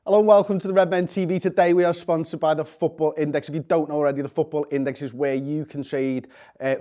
Hello and welcome to the Redmen TV. Today we are sponsored by the Football Index. If you don't know already, the Football Index is where you can trade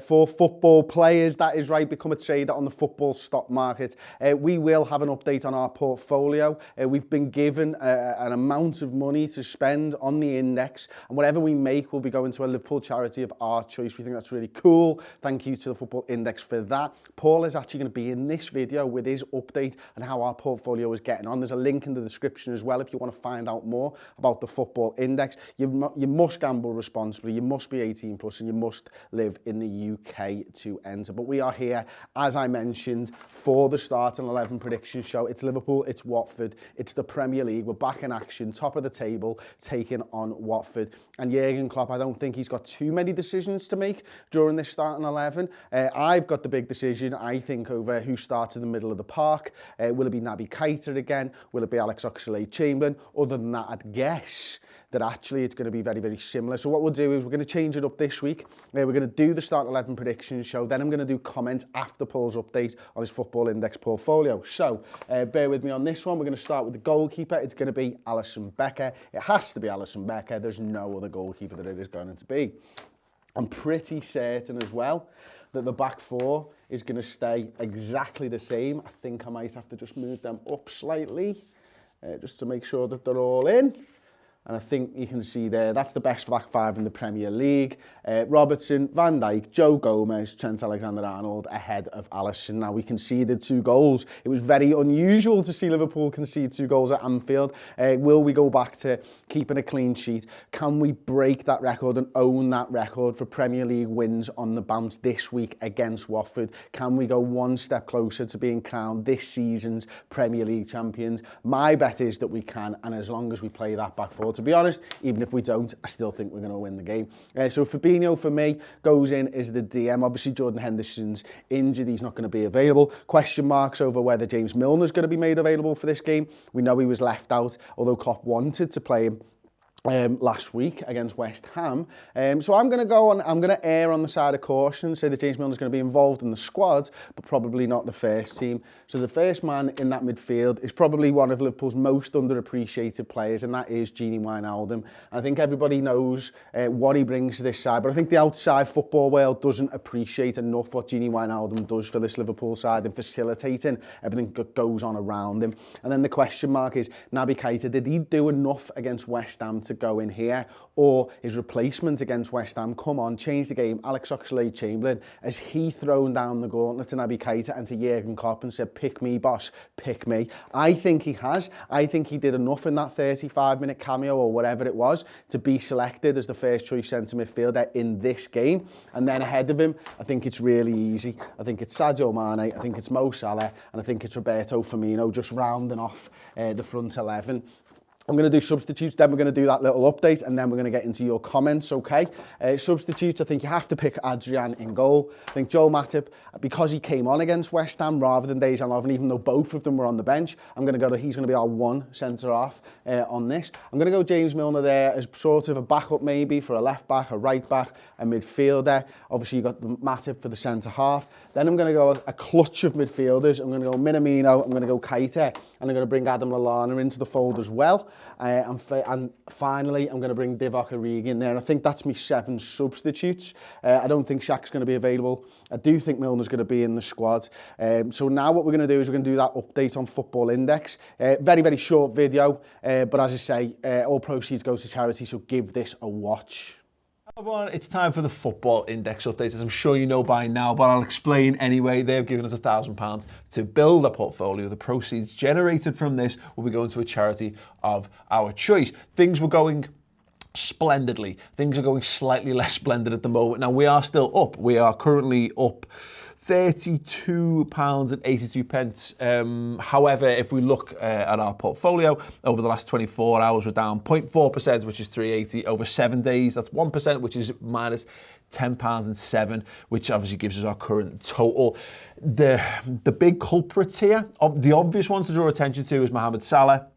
for football players. That is right, become a trader on the football stock market. We will have an update on our portfolio. We've been given an amount of money to spend on the index, and whatever we make will be going to a Liverpool charity of our choice. We think that's really cool. Thank you to the Football Index for that. Paul is actually going to be in this video with his update and how our portfolio is getting on. There's a link in the description as well if you want to find out more about the Football Index. You must gamble responsibly, you must be 18 plus, and you must live in the UK to enter. But we are here, as I mentioned, for the starting 11 prediction show. It's Liverpool, it's Watford, it's the Premier League. We're back in action, top of the table, taking on Watford. And Jurgen Klopp, I don't think he's got too many decisions to make during this starting 11. I've got the big decision, I think, over who starts in the middle of the park. Will it be Naby Keita again? Will it be Alex Oxlade-Chamberlain? Other than that, I'd guess that actually it's going to be very, very similar. So what we'll do is we're going to change it up this week. We're going to do the Start 11 predictions show. Then I'm going to do comments after Paul's update on his Football Index portfolio. So bear with me on this one. We're going to start with the goalkeeper. It's going to be Alisson Becker. It has to be Alisson Becker. There's no other goalkeeper that it is going to be. I'm pretty certain as well that the back four is going to stay exactly the same. I think I might have to just move them up slightly, just to make sure that they're all in. And I think you can see there, that's the best back five in the Premier League. Robertson, Van Dijk, Joe Gomez, Trent Alexander-Arnold ahead of Alisson. Now, we conceded 2 goals. It was very unusual to see Liverpool concede 2 goals at Anfield. Will we go back to keeping a clean sheet? Can we break that record and own that record for Premier League wins on the bounce this week against Watford? Can we go one step closer to being crowned this season's Premier League champions? My bet is that we can, and as long as we play that back forward. To be honest, even if we don't, I still think we're going to win the game. So Fabinho, for me, goes in as the DM. Obviously, Jordan Henderson's injured. He's not going to be available. Question marks over whether James Milner's going to be made available for this game. We know he was left out, although Klopp wanted to play him last week against West Ham. So I'm going to err on the side of caution, say that James Milner's going to be involved in the squad, but probably not the first team. So the first man in that midfield is probably one of Liverpool's most underappreciated players, and that is Gini Wijnaldum. I think everybody knows what he brings to this side, but I think the outside football world doesn't appreciate enough what Gini Wijnaldum does for this Liverpool side and facilitating everything that goes on around him. And then the question mark is, Naby Keita, did he do enough against West Ham to go in here, or his replacement against West Ham come on, change the game? Alex Oxlade-Chamberlain, has he thrown down the gauntlet to Naby Keita and to Jurgen Klopp and said, pick me, boss, pick me? I think he has. I think he did enough in that 35-minute cameo or whatever it was to be selected as the first choice centre midfielder in this game. And then ahead of him, I think it's really easy. I think it's Sadio Mane, I think it's Mo Salah, and I think it's Roberto Firmino just rounding off the front 11. I'm going to do substitutes, then we're going to do that little update, and then we're going to get into your comments, okay? Substitutes, I think you have to pick Adrian in goal. I think Joel Matip, because he came on against West Ham rather than Dejan Lovren, even though both of them were on the bench, I'm going to go to, he's going to be our one centre-half on this. I'm going to go James Milner there as sort of a backup maybe for a left-back, a right-back, a midfielder. Obviously, you've got Matip for the centre-half. Then I'm going to go a clutch of midfielders. I'm going to go Minamino, I'm going to go Keita, and I'm going to bring Adam Lallana into the fold as well. And finally, I'm going to bring Divock Origi in there. And I think that's me 7 substitutes. I don't think Shaq's going to be available. I do think Milner's going to be in the squad. So now what we're going to do is we're going to do that update on Football Index. Very, very short video. But as I say, all proceeds go to charity, so give this a watch. Everyone, it's time for the Football Index update, as I'm sure you know by now, but I'll explain anyway. They've given us £1,000 to build a portfolio. The proceeds generated from this will be going to a charity of our choice. Things were going splendidly. Things are going slightly less splendid at the moment. Now, we are still up. We are currently up £32.82. However, if we look at our portfolio over the last 24 hours, we're down 0.4%, which is 380. Over 7 days, that's 1%, which is minus £10.07, which obviously gives us our current total. The big culprits here, the obvious ones to draw attention to, is Mohamed Salah.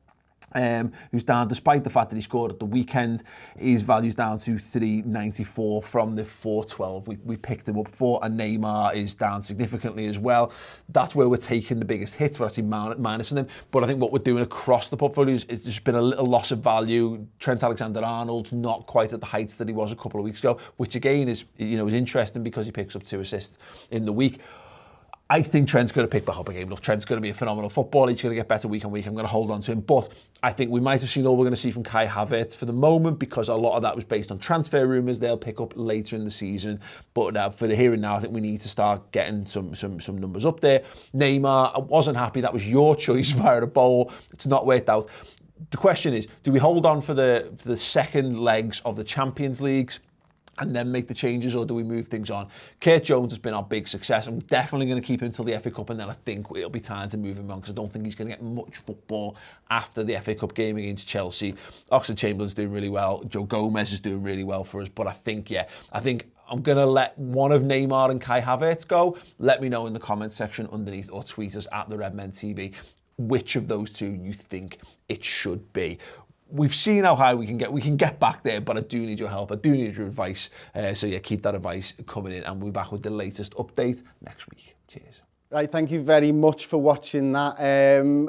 who's down despite the fact that he scored at the weekend. His value's down to 394 from the 412 we picked him up for, and Neymar is down significantly as well. That's where we're taking the biggest hits. We're actually minusing them, but I think what we're doing across the portfolios is there's been a little loss of value. Trent Alexander-Arnold's not quite at the heights that he was a couple of weeks ago, which again is interesting because he picks up 2 assists in the week. I think Trent's going to pick back up a game. Look, Trent's going to be a phenomenal footballer. He's going to get better week on week. I'm going to hold on to him. But I think we might have seen all we're going to see from Kai Havertz for the moment, because a lot of that was based on transfer rumours. They'll pick up later in the season. But for the here and now, I think we need to start getting some numbers up there. Neymar, I wasn't happy. That was your choice via a bowl. It's not worked out. The question is, do we hold on for the second legs of the Champions Leagues and then make the changes, or do we move things on? Kurt Jones has been our big success. I'm definitely going to keep him until the FA Cup, and then I think it'll be time to move him on, because I don't think he's going to get much football after the FA Cup game against Chelsea. Oxlade-Chamberlain's doing really well. Joe Gomez is doing really well for us, but I think I'm going to let one of Neymar and Kai Havertz go. Let me know in the comments section underneath, or tweet us at the Redmen TV, which of those two you think it should be. We've seen how high we can get. We can get back there, but I do need your help. I do need your advice. So yeah, keep that advice coming in, and we'll be back with the latest update next week. Cheers. Right, thank you very much for watching that.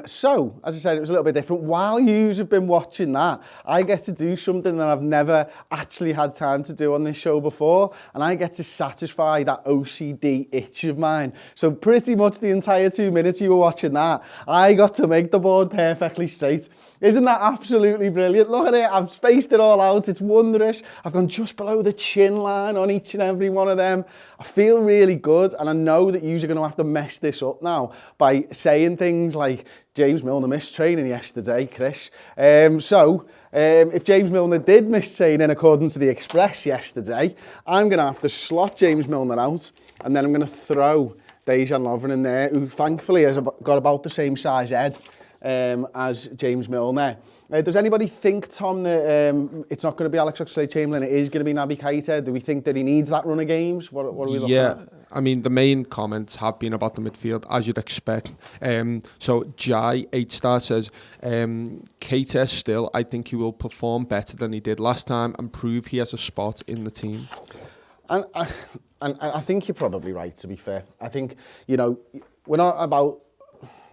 So, as I said, it was a little bit different. While you have been watching that, I get to do something that I've never actually had time to do on this show before, and I get to satisfy that OCD itch of mine. So pretty much the entire 2 minutes you were watching that, I got to make the board perfectly straight. Isn't that absolutely brilliant? Look at it, I've spaced it all out, it's wondrous. I've gone just below the chin line on each and every one of them. I feel really good, and I know that you're going to have to mess this up now by saying things like, James Milner missed training yesterday, Chris. If James Milner did miss training according to the Express yesterday, I'm going to have to slot James Milner out, and then I'm going to throw Dejan Lovren in there, who thankfully has got about the same size head as James Milner. Does anybody think, Tom, that it's not going to be Alex Oxlade-Chamberlain, it is going to be Naby Keita? Do we think that he needs that run of games? What are we looking at? Yeah, I mean, the main comments have been about the midfield, as you'd expect. So Jai, 8-star, says, Keita still, I think he will perform better than he did last time and prove he has a spot in the team. And I think you're probably right, to be fair. I think, we're not about...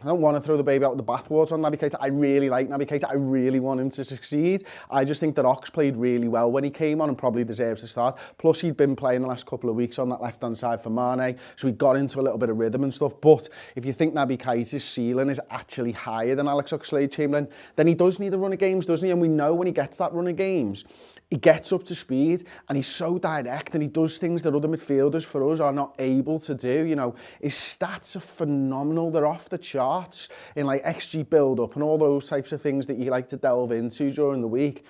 I don't want to throw the baby out with the bathwater on Naby Keita. I really like Naby Keita. I really want him to succeed. I just think that Ox played really well when he came on and probably deserves to start. Plus, he'd been playing the last couple of weeks on that left-hand side for Mane, so he got into a little bit of rhythm and stuff. But if you think Naby Keita's ceiling is actually higher than Alex Oxlade-Chamberlain, then he does need a run of games, doesn't he? And we know when he gets that run of games, he gets up to speed and he's so direct and he does things that other midfielders for us are not able to do. His stats are phenomenal. They're off the charts in like XG build-up and all those types of things that you like to delve into during the week.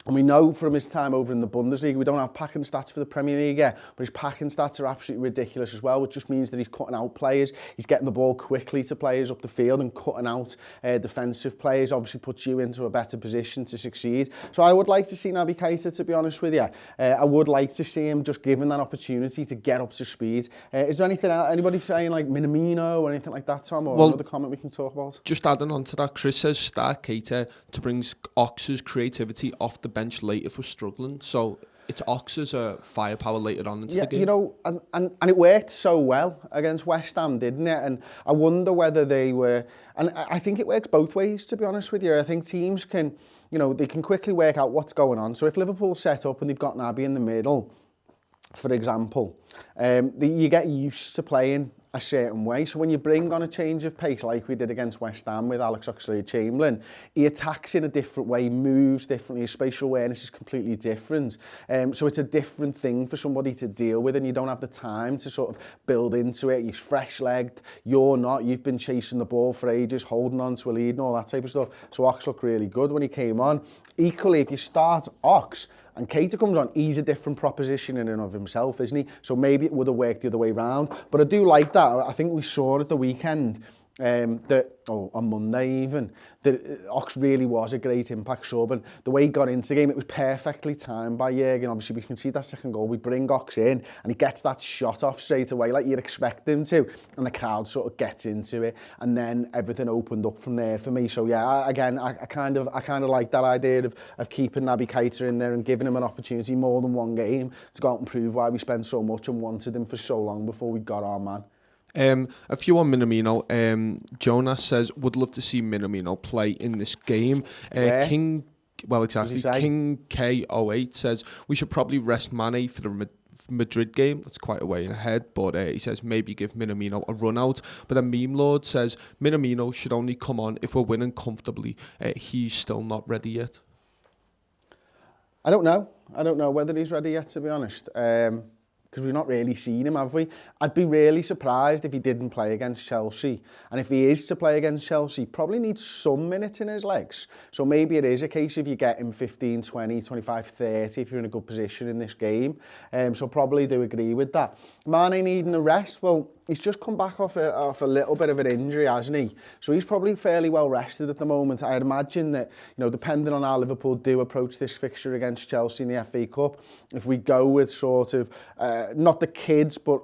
And we know from his time over in the Bundesliga, we don't have packing stats for the Premier League yet, but his packing stats are absolutely ridiculous as well, which just means that he's cutting out players. He's getting the ball quickly to players up the field and cutting out defensive players. Obviously puts you into a better position to succeed. So I would like to see Naby Keita, to be honest with you. I would like to see him just given that opportunity to get up to speed. Is there anything else, anybody saying like Minamino or anything like that, Tom, or another comment we can talk about? Just adding on to that, Chris says start Keita to bring Ox's creativity off the bench late if we're struggling. So it's Ox's firepower later on into the game. And it worked so well against West Ham, didn't it? And I wonder whether they were... And I think it works both ways, to be honest with you. I think teams can, they can quickly work out what's going on. So if Liverpool set up and they've got Naby in the middle, for example, you get used to playing a certain way. So when you bring on a change of pace like we did against West Ham with Alex Oxlade-Chamberlain, he attacks in a different way, moves differently, his spatial awareness is completely different. So it's a different thing for somebody to deal with and you don't have the time to sort of build into it. He's fresh-legged, you're not, you've been chasing the ball for ages, holding on to a lead and all that type of stuff. So Ox looked really good when he came on. Equally, if you start Ox, and Keita comes on, he's a different proposition in and of himself, isn't he? So maybe it would have worked the other way round. But I do like that. I think we saw at the weekend on Monday even, that Ox really was a great impact sub, and the way he got into the game, it was perfectly timed by Jurgen. Obviously, we can see that second goal, we bring Ox in, and he gets that shot off straight away, like you'd expect him to, and the crowd sort of gets into it, and then everything opened up from there for me. So yeah, I kind of like that idea of keeping Naby Keita in there and giving him an opportunity more than one game to go out and prove why we spent so much and wanted him for so long before we got our man. A few on Minamino. Jonas says, would love to see Minamino play in this game. King K08 says, we should probably rest Mane for the Madrid game. That's quite a way ahead, but he says maybe give Minamino a run out. But then Meme Lord says, Minamino should only come on if we're winning comfortably. He's still not ready yet. I don't know whether he's ready yet, to be honest. Because we've not really seen him, have we? I'd be really surprised if he didn't play against Chelsea. And if he is to play against Chelsea, probably needs some minutes in his legs. So maybe it is a case if you get him 15, 20, 25, 30 if you're in a good position in this game. So probably do agree with that. Mane needing a rest, well, he's just come back off a little bit of an injury, hasn't he? So he's probably fairly well rested at the moment. I'd imagine that, depending on how Liverpool do approach this fixture against Chelsea in the FA Cup, if we go with sort of, not the kids, but,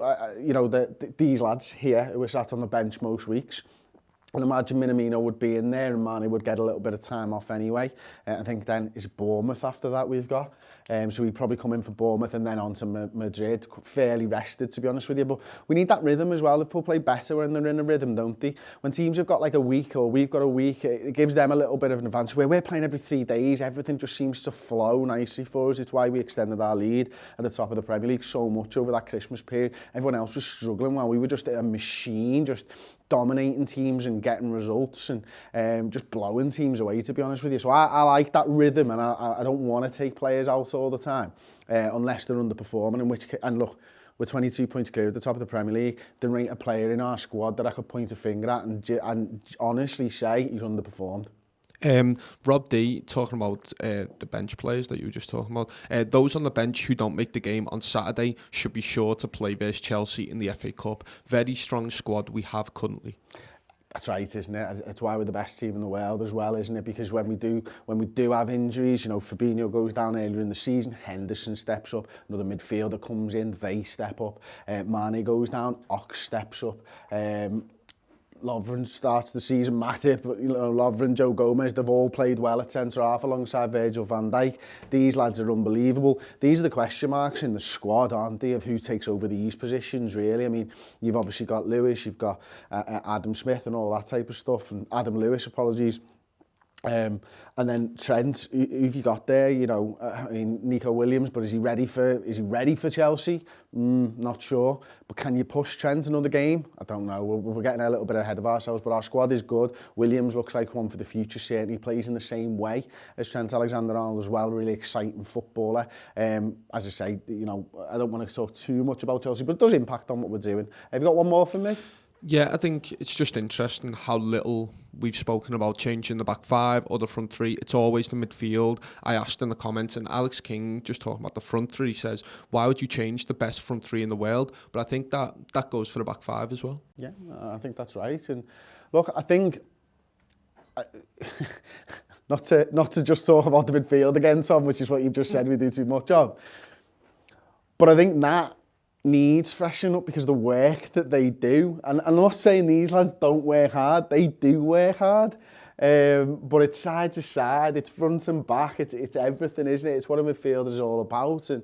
these lads here who are sat on the bench most weeks, I'd imagine Minamino would be in there and Mane would get a little bit of time off anyway. I think then it's Bournemouth after that we've got. So he'd probably come in for Bournemouth and then on to Madrid, fairly rested, to be honest with you. But we need that rhythm as well. Liverpool play better when they're in a rhythm, don't they? When teams have got like a week or we've got a week, it gives them a little bit of an advantage. Where we're playing every 3 days, everything just seems to flow nicely for us. It's why we extended our lead at the top of the Premier League so much over that Christmas period. Everyone else was struggling while we were just a machine, just dominating teams and getting results and just blowing teams away, to be honest with you. So I like that rhythm, and I don't want to take players out all the time unless they're underperforming, and look, we're 22 points clear at the top of the Premier League. There ain't a player in our squad that I could point a finger at and honestly say he's underperformed. Rob D, talking about the bench players that you were just talking about, those on the bench who don't make the game on Saturday should be sure to play versus Chelsea in the FA Cup. Very strong squad we have currently. That's right, isn't it? It's why we're the best team in the world as well, isn't it? Because when we do have injuries, Fabinho goes down earlier in the season, Henderson steps up, another midfielder comes in, they step up, Mane goes down, Ox steps up, Lovren starts the season, Matip, Lovren, Joe Gomez, they've all played well at centre-half alongside Virgil van Dijk. These lads are unbelievable. These are the question marks in the squad, aren't they, of who takes over these positions, really. I mean, you've obviously got Lewis, you've got Adam Smith and all that type of stuff, and Adam Lewis, apologies. And then Trent, who've you got there? I mean, Nico Williams, but is he ready for Chelsea? Not sure. But can you push Trent another game? I don't know. We're getting a little bit ahead of ourselves, but our squad is good. Williams looks like one for the future, certainly plays in the same way as Trent Alexander-Arnold as well. Really exciting footballer. As I say, I don't want to talk too much about Chelsea, but it does impact on what we're doing. Have you got one more from me? Yeah, I think it's just interesting how little we've spoken about changing the back five or the front three. It's always the midfield. I asked in the comments, and Alex King, just talking about the front three, says, why would you change the best front three in the world? But I think that goes for the back five as well. Yeah, I think that's right. And look, I think... not to just talk about the midfield again, Tom, which is what you've just said we do too much of. But I think that needs freshening up because the work that they do, and I'm not saying these lads don't work hard, they do work hard, but it's side to side, it's front and back, it's everything, isn't it? It's what a midfielder is all about, and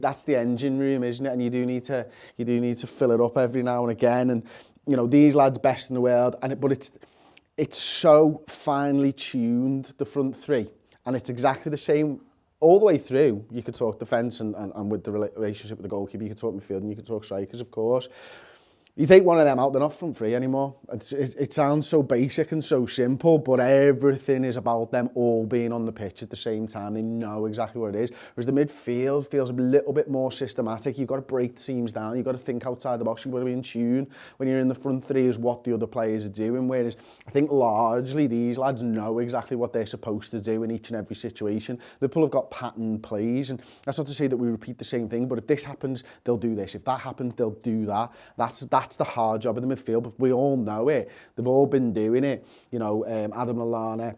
that's the engine room, isn't it? And you do need to fill it up every now and again, and these lads best in the world, but it's so finely tuned, the front three, and it's exactly the same all the way through. You could talk defence and with the relationship with the goalkeeper, you could talk midfield and you could talk strikers, of course. You take one of them out, they're not front three anymore. It sounds so basic and so simple, but everything is about them all being on the pitch at the same time. They know exactly what it is. Whereas the midfield feels a little bit more systematic. You've got to break teams down. You've got to think outside the box. You've got to be in tune when you're in the front three as what the other players are doing. Whereas I think largely these lads know exactly what they're supposed to do in each and every situation. Liverpool have got pattern plays, and that's not to say that we repeat the same thing, but if this happens, they'll do this. If that happens, they'll do that. That's that's the hard job in the midfield, but we all know it. They've all been doing it. You know, Adam Lallana,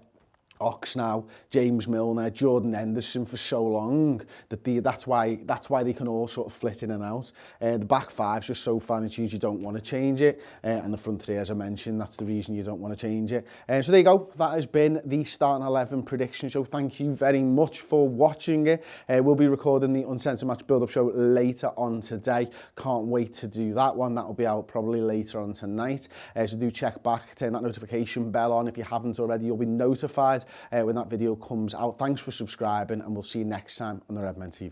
Ox now, James Milner, Jordan Henderson for so long that that's why they can all sort of flit in and out. The back five's just so fine and choose you don't want to change it, and the front three, as I mentioned, that's the reason you don't want to change it. So there you go. That has been the starting 11 prediction show. Thank you very much for watching it. We'll be recording the Uncensored Match build-up show later on today. Can't wait to do that one. That'll be out probably later on tonight. So do check back, turn that notification bell on if you haven't already. You'll be notified when that video comes out. Thanks for subscribing, and we'll see you next time on the Redmen TV.